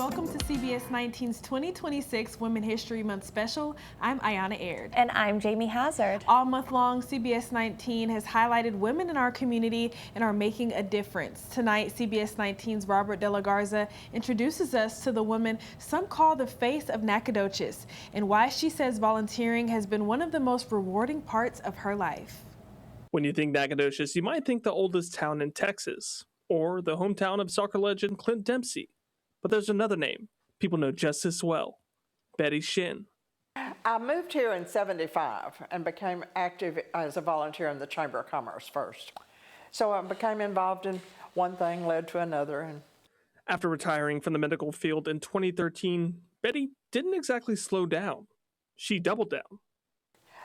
welcome to CBS19's 2026 Women History Month special. I'm Ayana Aird. And I'm Jamie Hazard. All month long, CBS19 has highlighted women in our community and are making a difference. Tonight, CBS19's Robert De La Garza introduces us to the woman some call the face of Nacogdoches and why she says volunteering has been one of the most rewarding parts of her life. When you think Nacogdoches, you might think the oldest town in Texas, or the hometown of soccer legend Clint Dempsey. But there's another name people know just as well, Betty Shin. I moved here in '75 and became active as a volunteer in the Chamber of Commerce first. So I became involved in one thing led to another. And after retiring from the medical field in 2013, Betty didn't exactly slow down. She doubled down.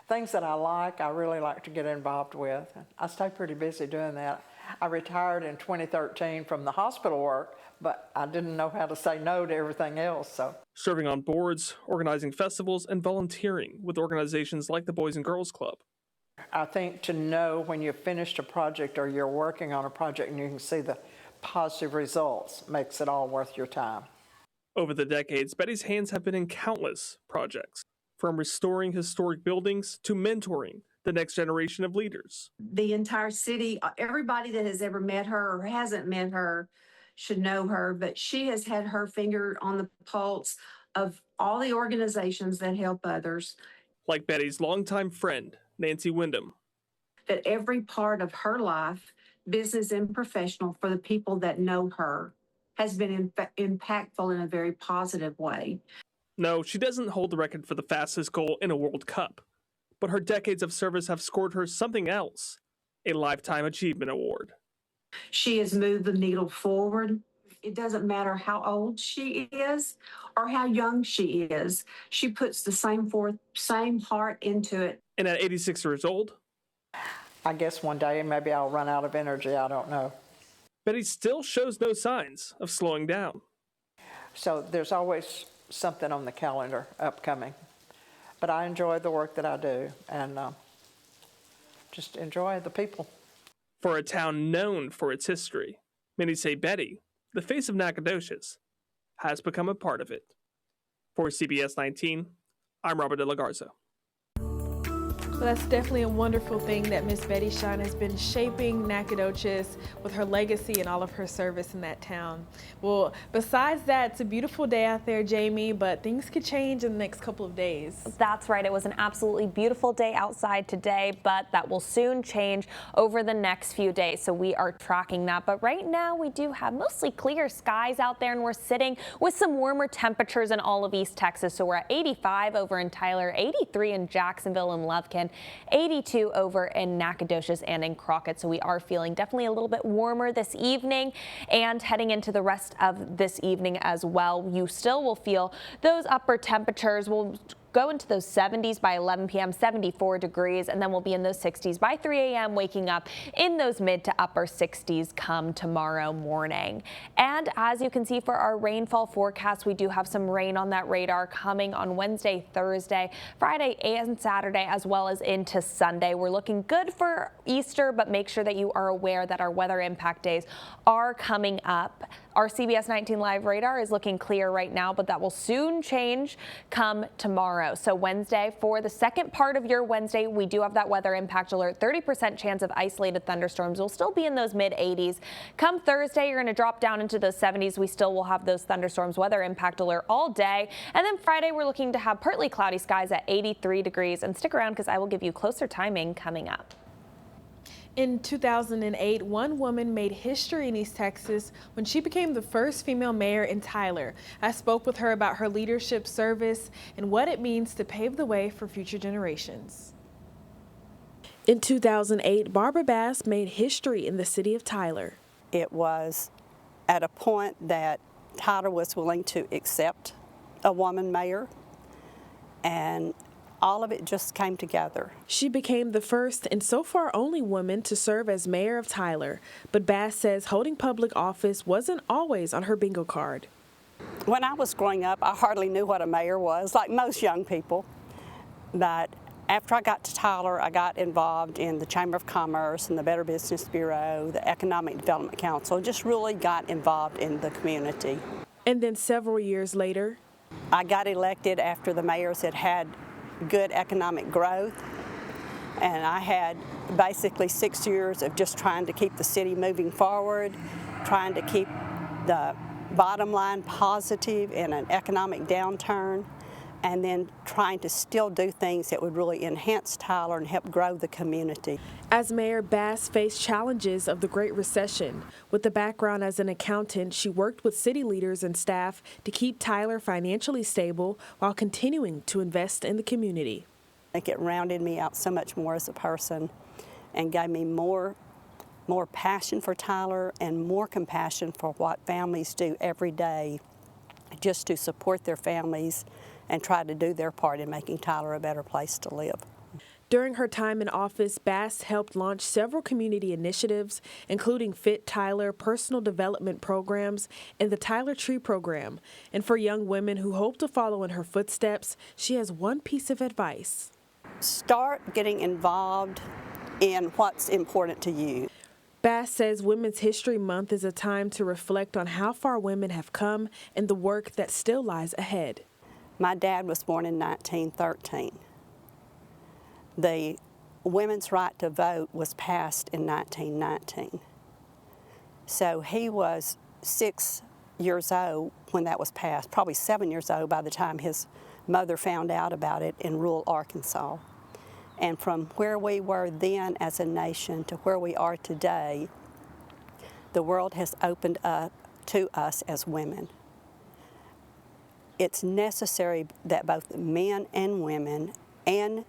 Things that I really like to get involved with. I stay pretty busy doing that. I retired in 2013 from the hospital work, but I didn't know how to say no to everything else. So, serving on boards, organizing festivals, and volunteering with organizations like the Boys and Girls Club. I think to know when you've finished a project or you're working on a project and you can see the positive results makes it all worth your time. Over the decades, Betty's hands have been in countless projects, from restoring historic buildings to mentoring the next generation of leaders. The entire city, everybody that has ever met her or hasn't met her should know her, but she has had her finger on the pulse of all the organizations that help others. Like Betty's longtime friend, Nancy Wyndham. That every part of her life, business and professional, for the people that know her, has been impactful in a very positive way. No, she doesn't hold the record for the fastest goal in a World Cup, but her decades of service have scored her something else, a Lifetime Achievement Award. She has moved the needle forward. It doesn't matter how old she is or how young she is. She puts the same heart into it. And at 86 years old, I guess one day maybe I'll run out of energy, I don't know. Betty still shows no signs of slowing down. So there's always something on the calendar upcoming. But I enjoy the work that I do and just enjoy the people. For a town known for its history, many say Betty, the face of Nacogdoches, has become a part of it. For CBS 19, I'm Robert De La Garza. Well, that's definitely a wonderful thing that Miss Betty Shine has been shaping Nacogdoches with her legacy and all of her service in that town. Well, besides that, it's a beautiful day out there, Jamie, but things could change in the next couple of days. That's right. It was an absolutely beautiful day outside today, but that will soon change over the next few days. So we are tracking that. But right now we do have mostly clear skies out there, and we're sitting with some warmer temperatures in all of East Texas. So we're at 85 over in Tyler, 83 in Jacksonville and Lufkin, 82 over in Nacogdoches and in Crockett. So we are feeling definitely a little bit warmer this evening and heading into the rest of this evening as well. You still will feel those upper temperatures. We'll go into those 70s by 11 p.m., 74 degrees, and then we'll be in those 60s by 3 a.m., waking up in those mid to upper 60s come tomorrow morning. And as you can see for our rainfall forecast, we do have some rain on that radar coming on Wednesday, Thursday, Friday, and Saturday, as well as into Sunday. We're looking good for Easter, but make sure that you are aware that our weather impact days are coming up. Our CBS 19 live radar is looking clear right now, but that will soon change come tomorrow. So Wednesday, for the second part of your Wednesday, we do have that weather impact alert. 30% chance of isolated thunderstorms. We'll still be in those mid 80s. Come Thursday, you're going to drop down into those 70s. We still will have those thunderstorms weather impact alert all day. And then Friday, we're looking to have partly cloudy skies at 83 degrees. And stick around because I will give you closer timing coming up. In 2008, one woman made history in East Texas when she became the first female mayor in Tyler. I spoke with her about her leadership, service, and what it means to pave the way for future generations. In 2008, Barbara Bass made history in the city of Tyler. It was at a point that Tyler was willing to accept a woman mayor, and all of it just came together. She became the first and so far only woman to serve as mayor of Tyler, but Bass says holding public office wasn't always on her bingo card. When I was growing up, I hardly knew what a mayor was, like most young people. But after I got to Tyler, I got involved in the Chamber of Commerce and the Better Business Bureau, the Economic Development Council, just really got involved in the community. And then several years later, I got elected after the mayors had good economic growth, and I had basically 6 years of just trying to keep the city moving forward, trying to keep the bottom line positive in an economic downturn, and then trying to still do things that would really enhance Tyler and help grow the community. as Mayor, Bass faced challenges of the Great Recession. With a background as an accountant, she worked with city leaders and staff to keep Tyler financially stable while continuing to invest in the community. I think it rounded me out so much more as a person and gave me more passion for Tyler and more compassion for what families do every day just to support their families and try to do their part in making Tyler a better place to live. During her time in office, Bass helped launch several community initiatives, including Fit Tyler personal development programs and the Tyler Tree program. And for young women who hope to follow in her footsteps, she has one piece of advice. Start getting involved in what's important to you. Bass says Women's History Month is a time to reflect on how far women have come and the work that still lies ahead. My dad was born in 1913. The women's right to vote was passed in 1919. So he was 6 years old when that was passed, probably 7 years old by the time his mother found out about it in rural Arkansas. And from where we were then as a nation to where we are today, the world has opened up to us as women. It's necessary that both men and women and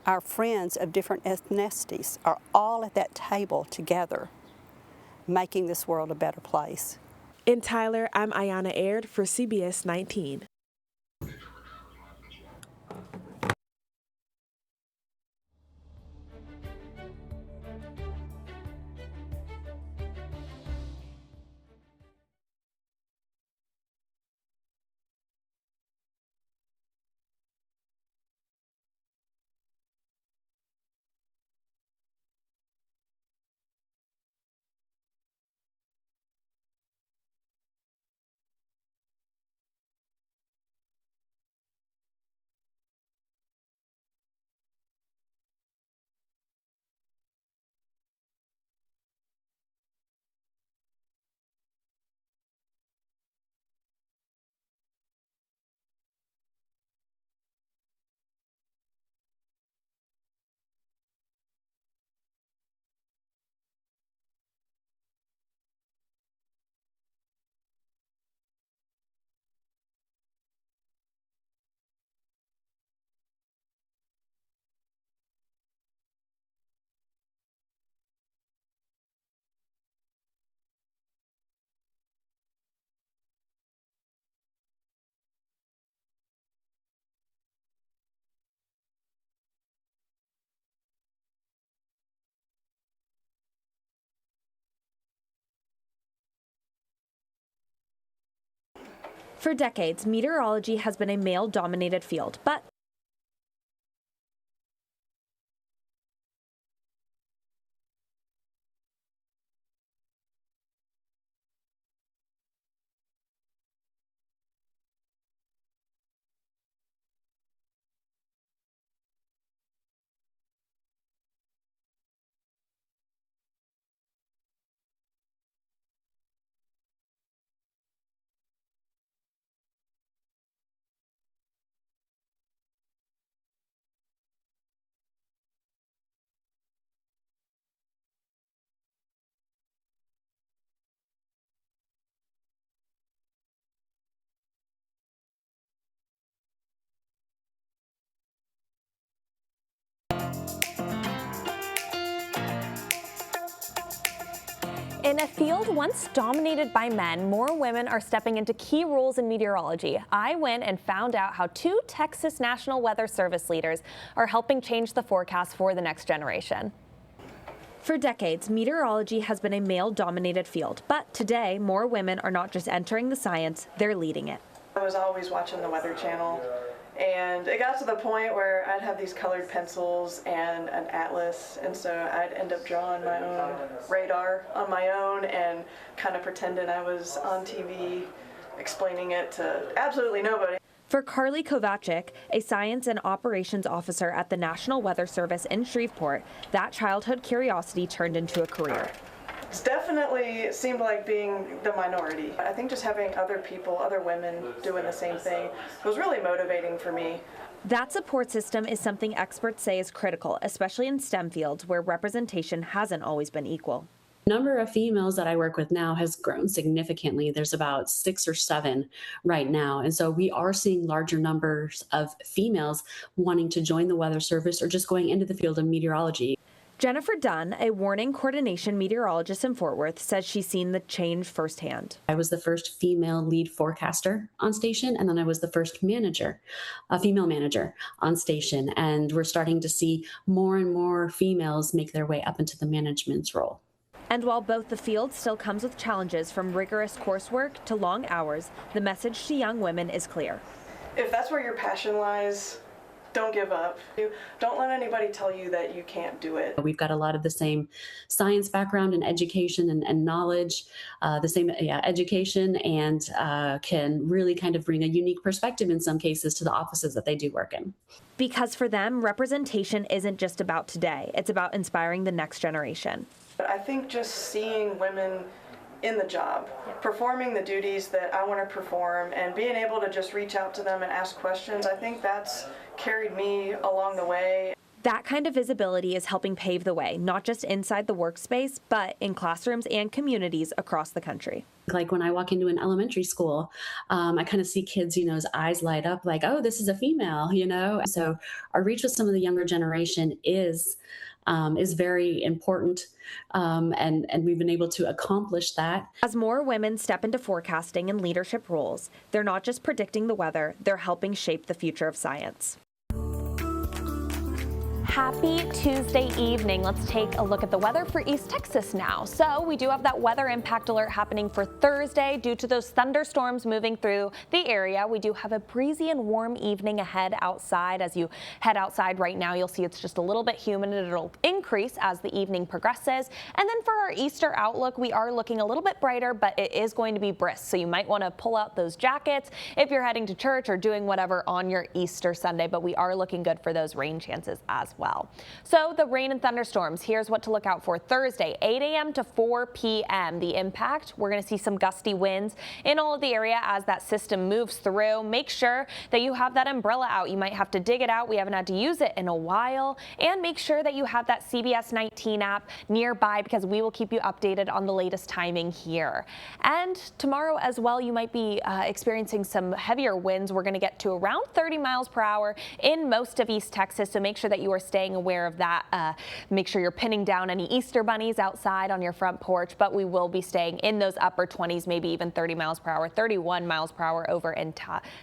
our friends of different ethnicities are all at that table together, making this world a better place. In Tyler, I'm Ayana Aird for CBS 19. For decades, meteorology has been a male-dominated field, but in a field once dominated by men, more women are stepping into key roles in meteorology. I went and found out how 2 Texas National Weather Service leaders are helping change the forecast for the next generation. For decades, meteorology has been a male-dominated field, but today, more women are not just entering the science, they're leading it. I was always watching the Weather Channel, and it got to the point where I'd have these colored pencils and an atlas, and so I'd end up drawing my own radar on my own and kind of pretending I was on TV explaining it to absolutely nobody. For Carly Kovacic, a science and operations officer at the National Weather Service in Shreveport, that childhood curiosity turned into a career. It's definitely seemed like being the minority. I think just having other people, other women doing the same thing was really motivating for me. That support system is something experts say is critical, especially in STEM fields where representation hasn't always been equal. Number of females that I work with now has grown significantly. There's about 6 or 7 right now. And so we are seeing larger numbers of females wanting to join the Weather Service or just going into the field of meteorology. Jennifer Dunn, a warning coordination meteorologist in Fort Worth, says she's seen the change firsthand. I was the first female lead forecaster on station, and then I was the first female manager on station. And we're starting to see more and more females make their way up into the management's role. And while both the field still comes with challenges from rigorous coursework to long hours, the message to young women is clear. If that's where your passion lies, don't give up. Don't let anybody tell you that you can't do it. We've got a lot of the same science background and education and knowledge, the same education, and can really kind of bring a unique perspective in some cases to the offices that they do work in. Because for them, representation isn't just about today, it's about inspiring the next generation. I think just seeing women in the job, performing the duties that I want to perform, and being able to just reach out to them and ask questions, I think that's carried me along the way. That kind of visibility is helping pave the way, not just inside the workspace, but in classrooms and communities across the country. Like when I walk into an elementary school, I kind of see kids, eyes light up like, oh, this is a female, So our reach with some of the younger generation is very important, and we've been able to accomplish that. As more women step into forecasting and leadership roles, they're not just predicting the weather, they're helping shape the future of science. Happy Tuesday evening. Let's take a look at the weather for East Texas now. So we do have that weather impact alert happening for Thursday due to those thunderstorms moving through the area. We do have a breezy and warm evening ahead outside. As you head outside right now, you'll see it's just a little bit humid and it'll increase as the evening progresses. And then for our Easter outlook, we are looking a little bit brighter, but it is going to be brisk. So you might want to pull out those jackets if you're heading to church or doing whatever on your Easter Sunday, but we are looking good for those rain chances as well. So the rain and thunderstorms, here's what to look out for Thursday, 8 a.m. to 4 p.m. The impact, we're going to see some gusty winds in all of the area as that system moves through. Make sure that you have that umbrella out. You might have to dig it out. We haven't had to use it in a while. And make sure that you have that CBS19 app nearby because we will keep you updated on the latest timing here. And tomorrow as well, you might be experiencing some heavier winds. We're going to get to around 30 miles per hour in most of East Texas. So make sure that you are staying aware of that. Make sure you're pinning down any Easter bunnies outside on your front porch, but we will be staying in those upper 20s, maybe even 30 miles per hour, 31 miles per hour over in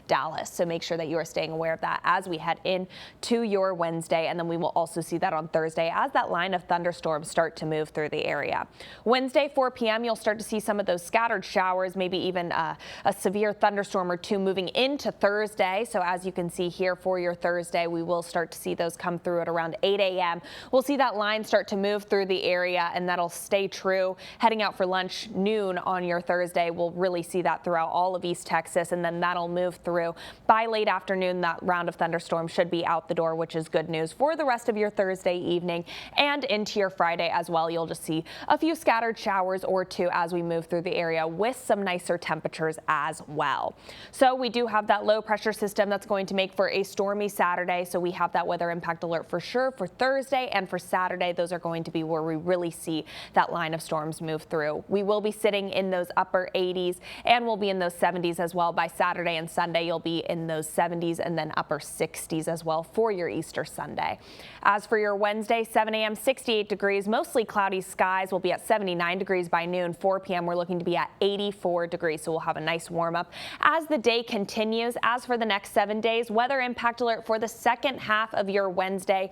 Dallas. So make sure that you are staying aware of that as we head into your Wednesday. And then we will also see that on Thursday as that line of thunderstorms start to move through the area. Wednesday, 4 p.m., you'll start to see some of those scattered showers, maybe even a severe thunderstorm or two moving into Thursday. So as you can see here for your Thursday, we will start to see those come through at around 8 a.m. We'll see that line start to move through the area, and that'll stay true heading out for lunch noon on your Thursday. We'll really see that throughout all of East Texas, and then that'll move through by late afternoon. That round of thunderstorms should be out the door, which is good news for the rest of your Thursday evening and into your Friday as well. You'll just see a few scattered showers or two as we move through the area with some nicer temperatures as well. So we do have that low pressure system that's going to make for a stormy Saturday. So we have that weather impact alert for sure for Thursday and for Saturday. Those are going to be where we really see that line of storms move through. We will be sitting in those upper 80s and we'll be in those 70s as well. By Saturday and Sunday, you'll be in those 70s and then upper 60s as well for your Easter Sunday. As for your Wednesday, 7 a.m., 68 degrees, mostly cloudy skies. We'll be at 79 degrees by noon. 4 p.m., we're looking to be at 84 degrees. So we'll have a nice warm up as the day continues. As for the next 7 days, weather impact alert for the second half of your Wednesday.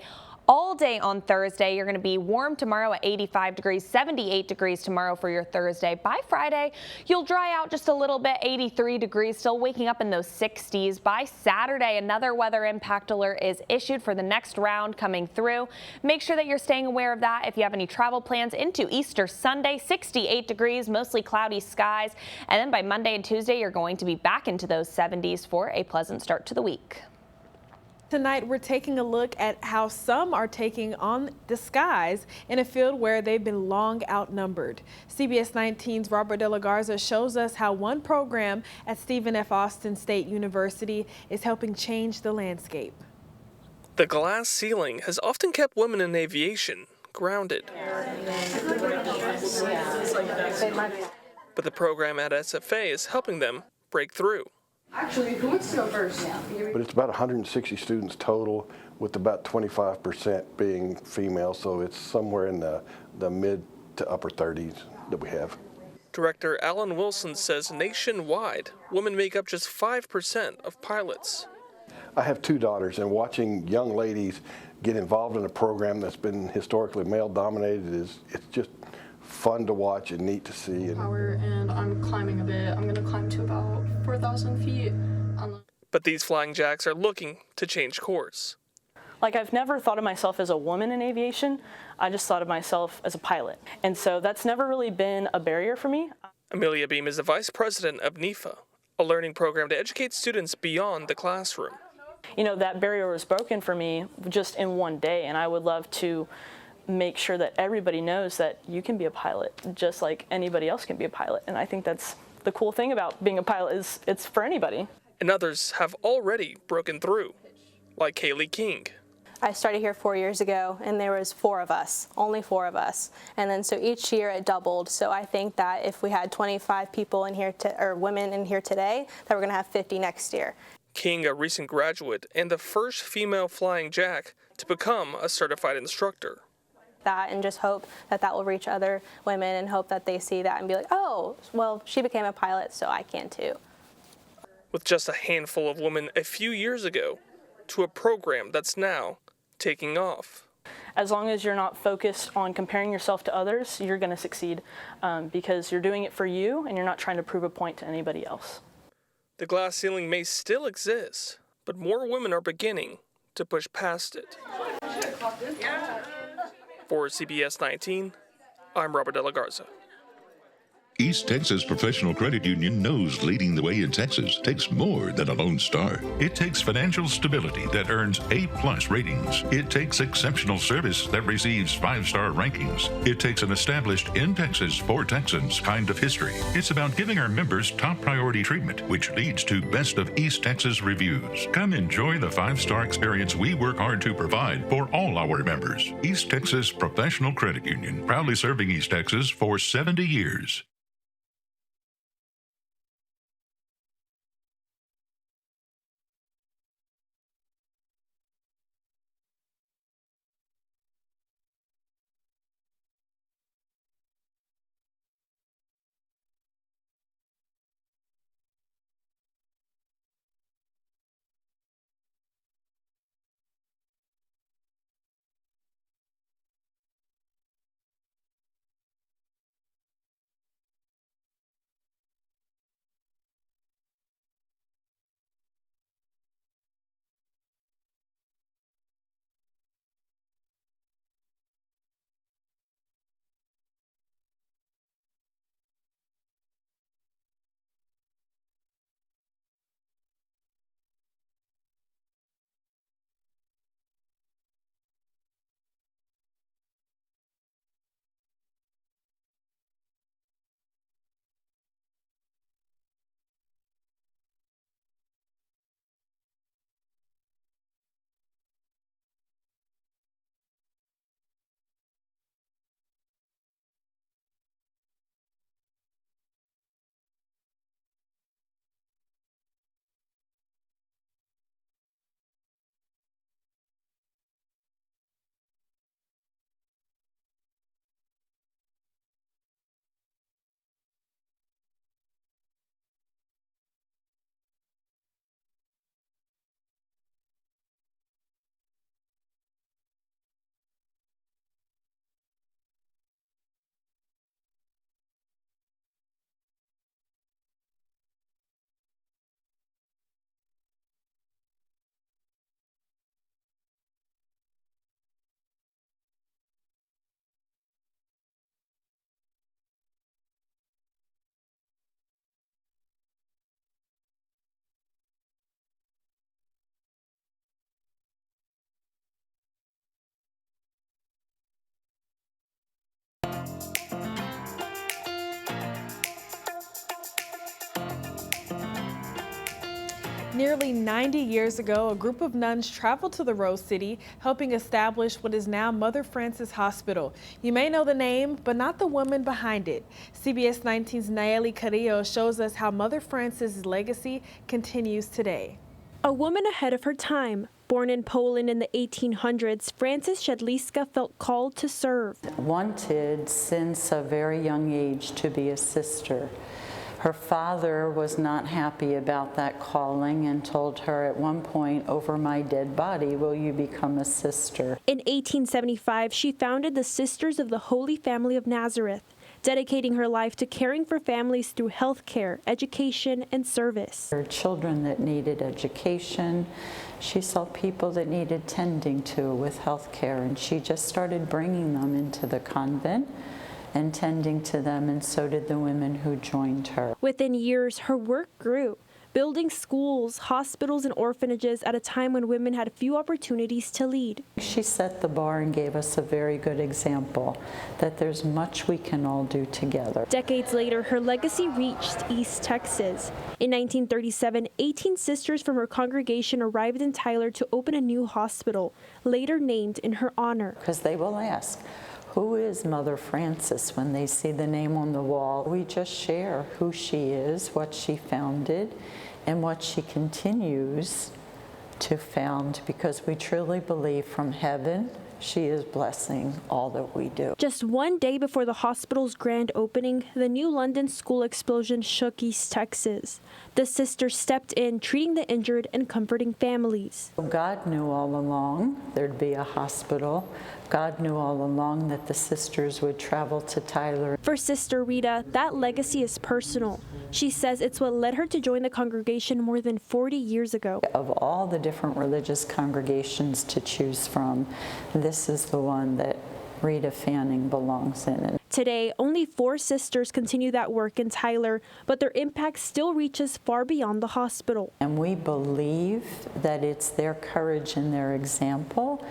all day on Thursday. You're going to be warm tomorrow at 85 degrees, 78 degrees tomorrow for your Thursday. By Friday, you'll dry out just a little bit, 83 degrees, still waking up in those 60s. By Saturday, another weather impact alert is issued for the next round coming through. Make sure that you're staying aware of that if you have any travel plans into Easter Sunday. 68 degrees, mostly cloudy skies. And then by Monday and Tuesday, you're going to be back into those 70s for a pleasant start to the week. Tonight, we're taking a look at how some are taking on the skies in a field where they've been long outnumbered. CBS 19's Robert De La Garza shows us how one program at Stephen F. Austin State University is helping change the landscape. The glass ceiling has often kept women in aviation grounded. But the program at SFA is helping them break through. Actually, who wants to go first? But it's about 160 students total, with about 25% being female, so it's somewhere in the mid to upper 30s that we have. Director Alan Wilson says nationwide, women make up just 5% of pilots. I have two daughters, and watching young ladies get involved in a program that's been historically male-dominated it's just fun to watch and neat to see. And I'm climbing a bit. I'm going to climb to about 4,000 feet. But these flying jacks are looking to change course. Like, I've never thought of myself as a woman in aviation. I just thought of myself as a pilot. And so that's never really been a barrier for me. Amelia Beam is the vice president of NEFA, a learning program to educate students beyond the classroom. You know, that barrier was broken for me just in one day, and I would love to make sure that everybody knows that you can be a pilot just like anybody else can be a pilot. And I think that's the cool thing about being a pilot, is it's for anybody. And others have already broken through, like Kaylee King. I started here 4 years ago, and there was 4 of us, only 4 of us. And then so each year it doubled. So I think that if we had 25 people in here, or women in here today, that we're going to have 50 next year. King, a recent graduate and the first female flying jack to become a certified instructor. That and just hope that that will reach other women, and hope that they see that and be like, oh, well, she became a pilot, so I can too. With just a handful of women a few years ago, to a program that's now taking off. As long as you're not focused on comparing yourself to others, you're going to succeed, because you're doing it for you and you're not trying to prove a point to anybody else. The glass ceiling may still exist, but more women are beginning to push past it. For CBS 19, I'm Robert De La Garza. East Texas Professional Credit Union knows leading the way in Texas takes more than a Lone Star. It takes financial stability that earns A+ ratings. It takes exceptional service that receives 5-star rankings. It takes an established in Texas for Texans kind of history. It's about giving our members top priority treatment, which leads to Best of East Texas reviews. Come enjoy the 5-star experience we work hard to provide for all our members. East Texas Professional Credit Union, proudly serving East Texas for 70 years. Nearly 90 years ago, a group of nuns traveled to the Rose City, helping establish what is now Mother Frances Hospital. You may know the name, but not the woman behind it. CBS 19's Nayeli Carrillo shows us how Mother Frances' legacy continues today. A woman ahead of her time. Born in Poland in the 1800s, Frances Siedliska felt called to serve. Wanted since a very young age to be a sister. Her father was not happy about that calling and told her at one point, "Over my dead body, will you become a sister?" In 1875, she founded the Sisters of the Holy Family of Nazareth, dedicating her life to caring for families through health care, education, and service. There were children that needed education. She saw people that needed tending to with health care, and she just started bringing them into the convent and tending to them, and so did the women who joined her. Within years, her work grew, building schools, hospitals, and orphanages at a time when women had few opportunities to lead. She set the bar and gave us a very good example that there's much we can all do together. Decades later, her legacy reached East Texas. In 1937, 18 sisters from her congregation arrived in Tyler to open a new hospital, later named in her honor. Because they will ask, who is Mother Frances when they see the name on the wall? We just share who she is, what she founded, and what she continues to found, because we truly believe from heaven she is blessing all that we do. Just one day before the hospital's grand opening, the new London school explosion shook East Texas. The sisters stepped in, treating the injured and comforting families. God knew all along there'd be a hospital. God knew all along that the sisters would travel to Tyler. For Sister Rita, that legacy is personal. She says it's what led her to join the congregation more than 40 years ago. Of all the different religious congregations to choose from, this is the one that Rita Fanning belongs in. Today, only 4 sisters continue that work in Tyler, but their impact still reaches far beyond the hospital. And we believe that it's their courage and their example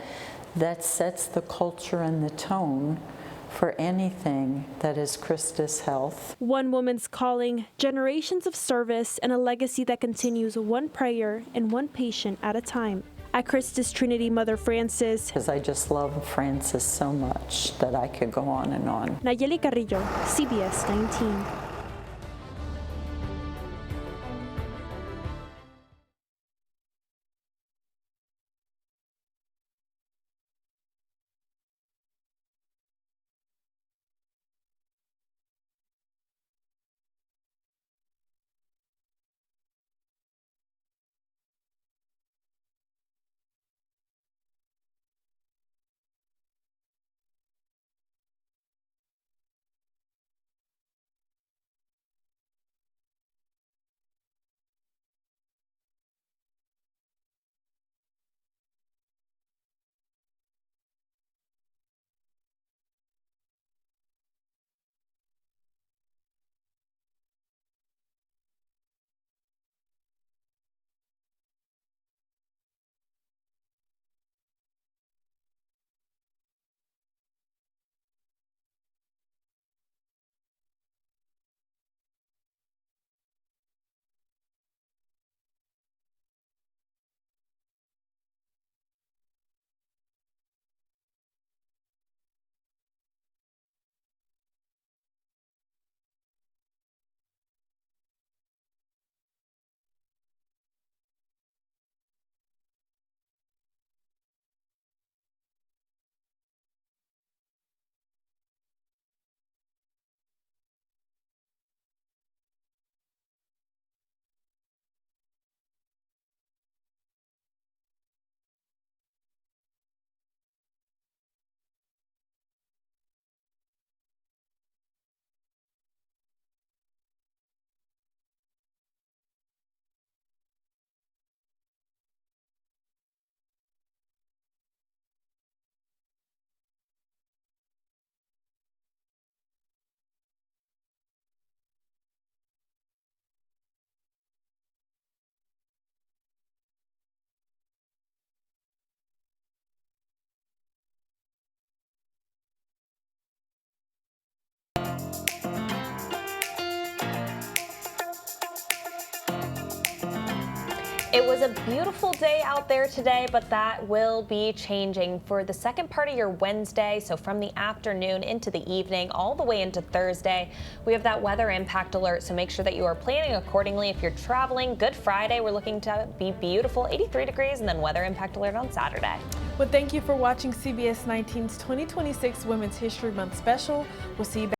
that sets the culture and the tone for anything that is Christus health. One woman's calling, generations of service, and a legacy that continues one prayer and one patient at a time. At Christus Trinity Mother Frances. Because I just love Frances so much that I could go on and on. Nayeli Carrillo, CBS 19. It was a beautiful day out there today, but that will be changing for the second part of your Wednesday. So from the afternoon into the evening, all the way into Thursday, we have that weather impact alert. So make sure that you are planning accordingly if you're traveling. Good Friday, we're looking to be beautiful, 83 degrees, and then weather impact alert on Saturday. Well, thank you for watching CBS 19's 2026 Women's History Month special. We'll see you back